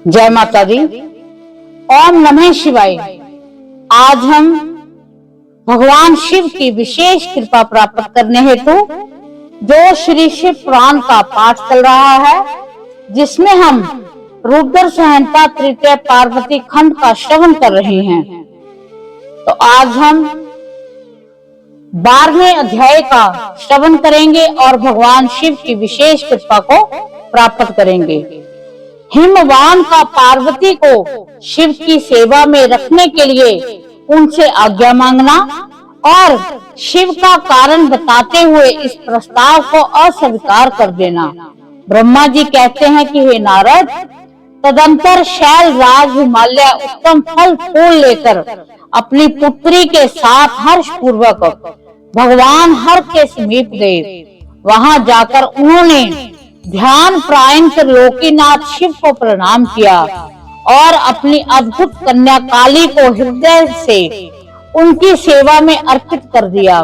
जय माता दी। ओम नमः शिवाय। आज हम भगवान शिव की विशेष कृपा प्राप्त करने हेतु जो श्री शिव पुराण का पाठ चल रहा है, जिसमें हम रुद्र संहिता तृतीय पार्वती खंड का श्रवण कर रहे हैं। तो आज हम 12वें अध्याय का श्रवण करेंगे और भगवान शिव की विशेष कृपा को प्राप्त करेंगे। हिमवान का पार्वती को शिव की सेवा में रखने के लिए उनसे आज्ञा मांगना और शिव का कारण बताते हुए इस प्रस्ताव को अस्वीकार कर देना। ब्रह्मा जी कहते हैं कि हे नारद, तदंतर शैल राज हिमालय उत्तम फल फूल लेकर अपनी पुत्री के साथ हर्ष पूर्वक भगवान हर के समीप गए। वहां जाकर उन्होंने ध्यान प्रायण त्रिलोकीनाथ शिव को प्रणाम किया और अपनी अद्भुत कन्या काली को हृदय से उनकी सेवा में अर्पित कर दिया।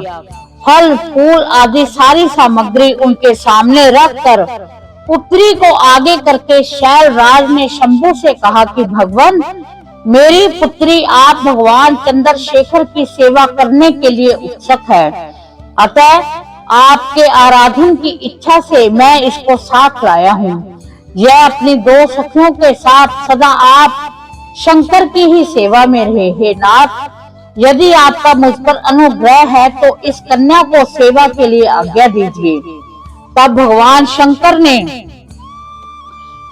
फल फूल आदि सारी सामग्री उनके सामने रखकर पुत्री को आगे करके शैल राज ने शंभु से कहा कि भगवान, मेरी पुत्री आप भगवान चंद्रशेखर की सेवा करने के लिए उत्सुक है, अतः आपके आराधन की इच्छा से मैं इसको साथ लाया हूँ। यह अपनी 2 सखियों के साथ सदा आप शंकर की ही सेवा में रहे। हे नाथ, यदि आपका मुझ पर अनुग्रह है तो इस कन्या को सेवा के लिए आज्ञा दीजिए। तब भगवान शंकर ने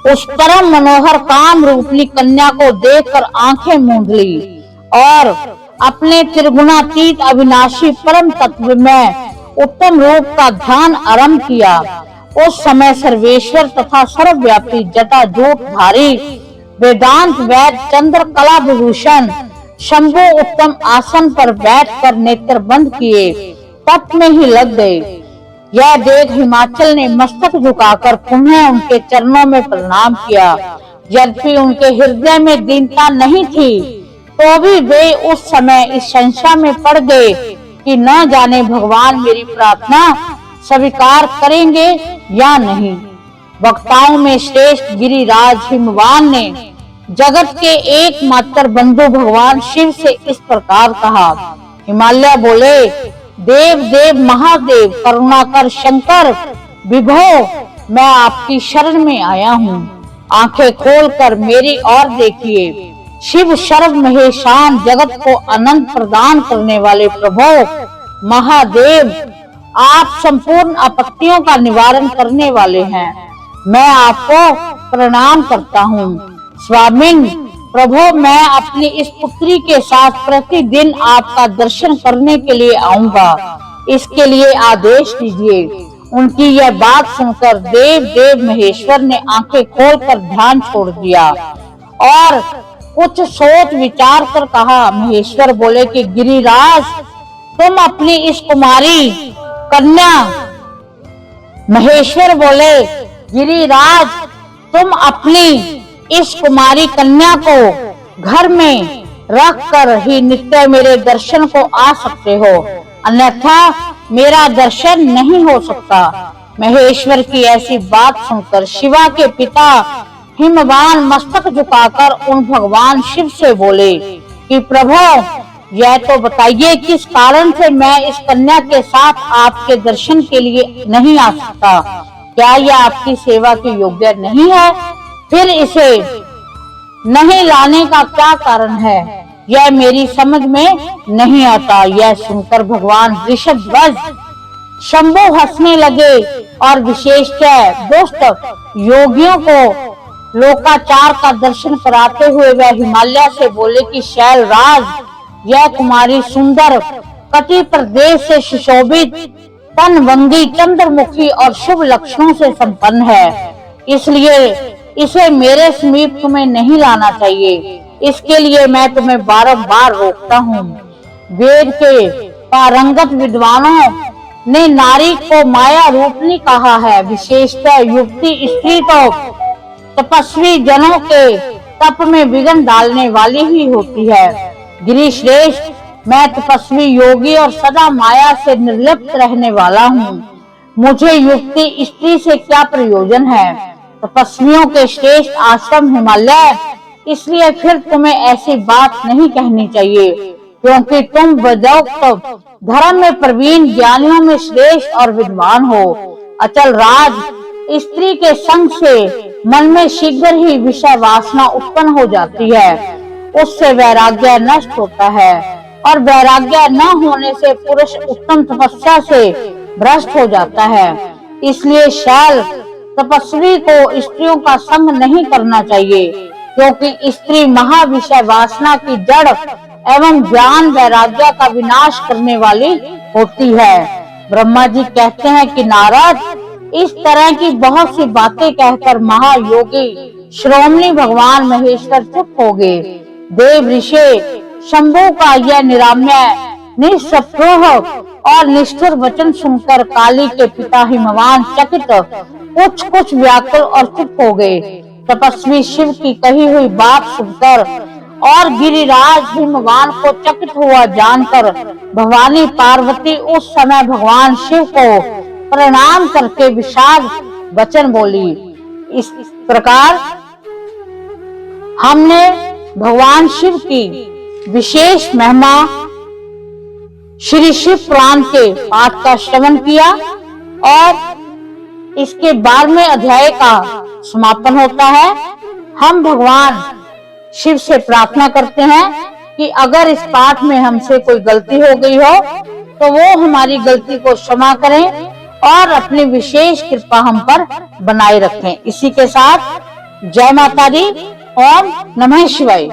उस परम मनोहर काम रूपनी कन्या को देखकर आंखें मूंद ली और अपने त्रिगुणातीत अविनाशी परम तत्व में उत्तम रूप का ध्यान आरंभ किया। उस समय सर्वेश्वर तथा सर्वव्यापी जटा जूटधारी वेदांत वैद चंद्र कला विभूषण शंभु उत्तम आसन पर बैठकर नेत्र बंद किए तप में ही लग गए। यह देख हिमाचल ने मस्तक झुकाकर पुनः उनके चरणों में प्रणाम किया। यद्यपि उनके हृदय में दीनता नहीं थी, तो भी वे उस समय इस संशय में पड़ गए कि न जाने भगवान मेरी प्रार्थना स्वीकार करेंगे या नहीं। वक्ताओं में श्रेष्ठ गिरिराज हिमवान ने जगत के एकमात्र बंधु भगवान शिव से इस प्रकार कहा। हिमालय बोले, देव देव महादेव करुणाकर शंकर विभो, मैं आपकी शरण में आया हूँ। आंखें खोलकर मेरी ओर देखिए। शिव सर्व महेशान जगत को अनंत प्रदान करने वाले प्रभु महादेव, आप संपूर्ण आपत्तियों का निवारण करने वाले हैं। मैं आपको प्रणाम करता हूँ। स्वामिन प्रभु, मैं अपनी इस पुत्री के साथ प्रतिदिन आपका दर्शन करने के लिए आऊंगा, इसके लिए आदेश दीजिए। उनकी यह बात सुनकर देव देव महेश्वर ने आंखें खोलकर ध्यान छोड़ दिया और कुछ सोच विचार कर कहा। महेश्वर बोले कि गिरिराज, तुम अपनी इस कुमारी कन्या महेश्वर बोले गिरिराज, तुम अपनी इस कुमारी कन्या को घर में रखकर ही नित्य मेरे दर्शन को आ सकते हो, अन्यथा मेरा दर्शन नहीं हो सकता। महेश्वर की ऐसी बात सुनकर शिवा के पिता हिमवान मस्तक झुकाकर उन भगवान शिव से बोले कि प्रभु, यह तो बताइए किस कारण से मैं इस कन्या के साथ आपके दर्शन के लिए नहीं आ सकता? क्या यह आपकी सेवा के योग्य नहीं है? फिर इसे नहीं लाने का क्या कारण है? यह मेरी समझ में नहीं आता। यह सुनकर भगवान ऋषभध्वज शंभु हंसने लगे और विशेषतः दुष्ट योगियों को लोकाचार का दर्शन कराते हुए वह हिमालय से बोले कि शैल राज, यह कुमारी सुंदर कटि प्रदेश से सुशोभित तनवंगी चंद्रमुखी और शुभ लक्षणों से संपन्न है, इसलिए इसे मेरे समीप तुम्हें नहीं लाना चाहिए। इसके लिए मैं तुम्हें बारंबार रोकता हूँ। वेद के पारंगत विद्वानों ने नारी को माया रूपनी कहा है। विशेषतः युक्ति स्त्री तो तपस्वी जनों के तप में विघ्न डालने वाली ही होती है। गिरिश्रेष्ठ, मैं तपस्वी योगी और सदा माया से निर्लिप्त रहने वाला हूँ। मुझे युक्ति स्त्री से क्या प्रयोजन है? तपस्वियों के श्रेष्ठ आश्रम हिमालय, इसलिए फिर तुम्हें ऐसी बात नहीं कहनी चाहिए, क्योंकि तुम वेदोक्त धर्म में प्रवीण, ज्ञानियों में श्रेष्ठ और विद्वान हो। अचल राज, स्त्री के संग से मन में शीघ्र ही विषय वासना उत्पन्न हो जाती है, उससे वैराग्य नष्ट होता है, और वैराग्य न होने से पुरुष उत्तम तपस्या से भ्रष्ट हो जाता है। इसलिए शैल तपस्वी को स्त्रियों का संग नहीं करना चाहिए, क्योंकि स्त्री महाविषय वासना की जड़ एवं ज्ञान वैराग्य का विनाश करने वाली होती है। ब्रह्मा जी कहते हैं कि नारद, इस तरह की बहुत सी बातें कहकर महायोगी श्रोमणी भगवान महेश्वर चुप हो गए। देव ऋषि शंभु का यह निराम्य, निष्प्रभुह और निष्ठुर वचन सुनकर काली के पिता हिमवान चकित, कुछ व्याकुल और चुप हो गए। तपस्वी शिव की कही हुई बात सुनकर और गिरिराज हिमवान को चकित हुआ जानकर भवानी पार्वती उस समय भगवान शिव को प्रणाम करके विषाद वचन बोली। इस प्रकार हमने भगवान शिव की विशेष महिमा श्री शिव पुराण के पाठ का श्रवण किया और इसके 12वें अध्याय का समापन होता है। हम भगवान शिव से प्रार्थना करते हैं कि अगर इस पाठ में हमसे कोई गलती हो गई हो तो वो हमारी गलती को क्षमा करें और अपनी विशेष कृपा हम पर बनाए रखें। इसी के साथ जय माता दी, ओम नमः शिवाय।